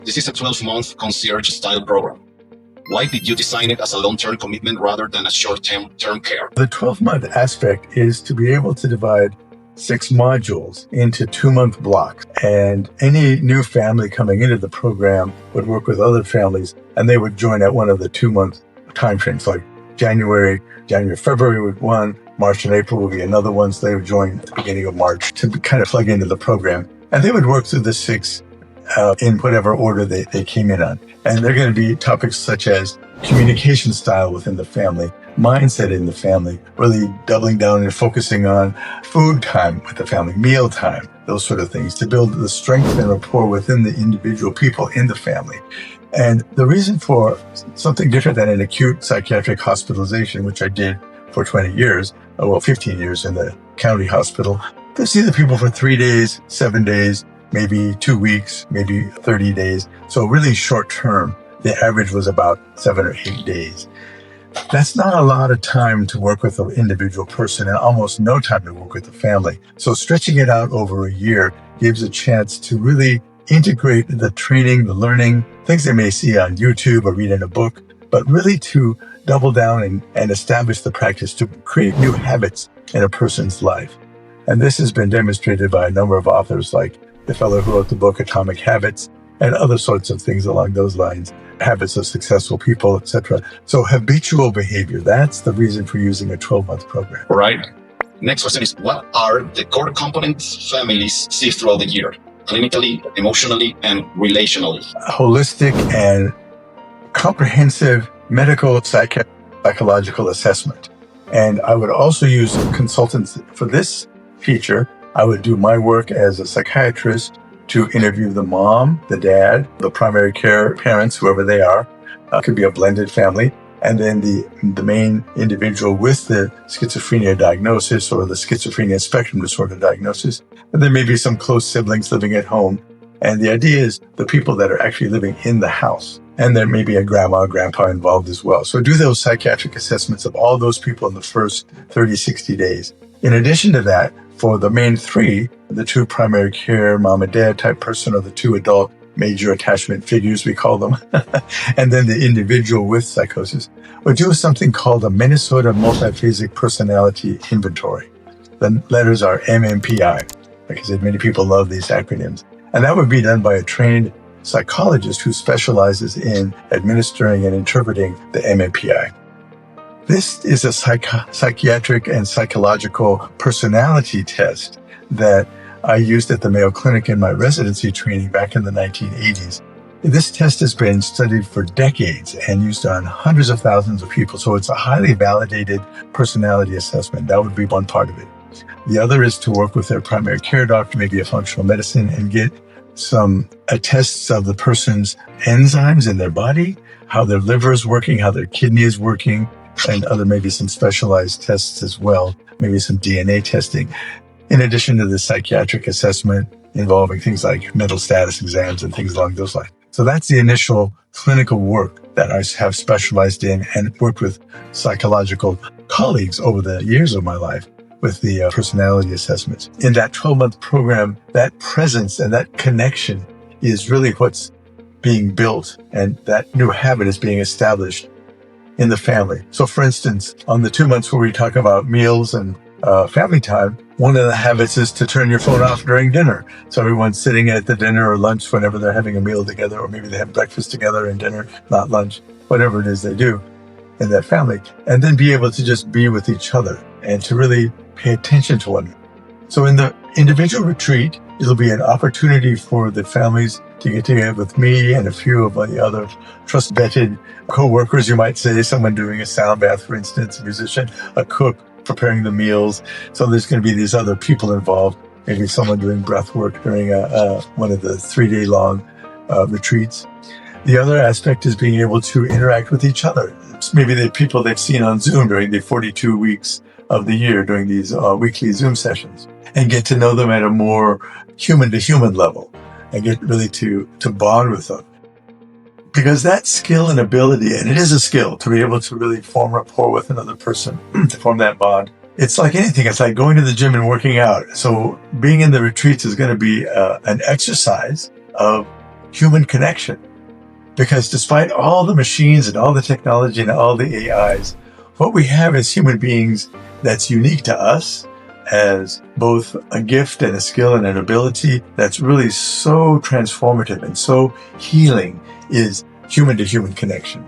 This is a 12-month concierge-style program. Why did you design it as a long-term commitment rather than a short-term care? The 12-month aspect is to be able to divide 6 modules into 2-month blocks. And any new family coming into the program would work with other families, and they would join at one of the 2-month timeframes, like January, February would one, March and April would be another one. So they would join at the beginning of March to kind of plug into the program. And they would work through the 6 in whatever order they came in on. And they're going to be topics such as communication style within the family, mindset in the family, really doubling down and focusing on food time with the family, meal time, those sort of things, to build the strength and rapport within the individual people in the family. And the reason for something different than an acute psychiatric hospitalization, which I did for 20 years, 15 years in the county hospital, to see the people for 3 days, 7 days, maybe 2 weeks, maybe 30 days. So really short term. The average was about 7 or 8 days. That's not a lot of time to work with an individual person and almost no time to work with the family. So stretching it out over a year gives a chance to really integrate the training, the learning, things they may see on YouTube or read in a book, but really to double down and establish the practice to create new habits in a person's life. And this has been demonstrated by a number of authors, like the fellow who wrote the book Atomic Habits and other sorts of things along those lines, habits of successful people, etc. So habitual behavior, that's the reason for using a 12-month program. Right. Next question is, what are the core components families see throughout the year, clinically, emotionally, and relationally? Holistic and comprehensive medical psychological assessment. And I would also use consultants for this feature. I would do my work as a psychiatrist to interview the mom, the dad, the primary care parents, whoever they are. It could be a blended family. And then the main individual with the schizophrenia diagnosis or the schizophrenia spectrum disorder diagnosis. And there may be some close siblings living at home. And the idea is the people that are actually living in the house. And there may be a grandma, grandpa involved as well. So do those psychiatric assessments of all those people in the first 30, 60 days. In addition to that, for the main 3, the 2 primary care mom and dad type person, or the 2 adult major attachment figures, we call them, and then the individual with psychosis, we'll do something called a Minnesota Multiphasic Personality Inventory. The letters are MMPI. Like I said, many people love these acronyms. And that would be done by a trained psychologist who specializes in administering and interpreting the MMPI. This is a psychiatric and psychological personality test that I used at the Mayo Clinic in my residency training back in the 1980s. This test has been studied for decades and used on hundreds of thousands of people. So it's a highly validated personality assessment. That would be one part of it. The other is to work with their primary care doctor, maybe a functional medicine, and get some tests of the person's enzymes in their body, how their liver is working, how their kidney is working, and maybe some specialized tests as well, maybe some DNA testing, in addition to the psychiatric assessment involving things like mental status exams and things along those lines. So that's the initial clinical work that I have specialized in and worked with psychological colleagues over the years of my life with the personality assessments. In that 12-month program, that presence and that connection is really what's being built, and that new habit is being established in the family. So for instance, on the 2 months where we talk about meals and family time, one of the habits is to turn your phone off during dinner. So everyone's sitting at the dinner or lunch whenever they're having a meal together, or maybe they have breakfast together and dinner, not lunch, whatever it is they do in that family. And then be able to just be with each other and to really pay attention to one another. So in the individual retreat, it'll be an opportunity for the families to get together with me and a few of the other trust-vetted co-workers, you might say, someone doing a sound bath, for instance, a musician, a cook, preparing the meals. So there's going to be these other people involved, maybe someone doing breath work during one of the 3-day-long retreats. The other aspect is being able to interact with each other. Maybe the people they've seen on Zoom during the 42 weeks of the year, during these weekly Zoom sessions, and get to know them at a more human-to-human level and get really to bond with them. Because that skill and ability, and it is a skill to be able to really form rapport with another person, to form that bond. It's like anything. It's like going to the gym and working out. So being in the retreats is going to be an exercise of human connection. Because despite all the machines and all the technology and all the AIs, what we have as human beings that's unique to us as both a gift and a skill and an ability that's really so transformative and so healing is human to human connection.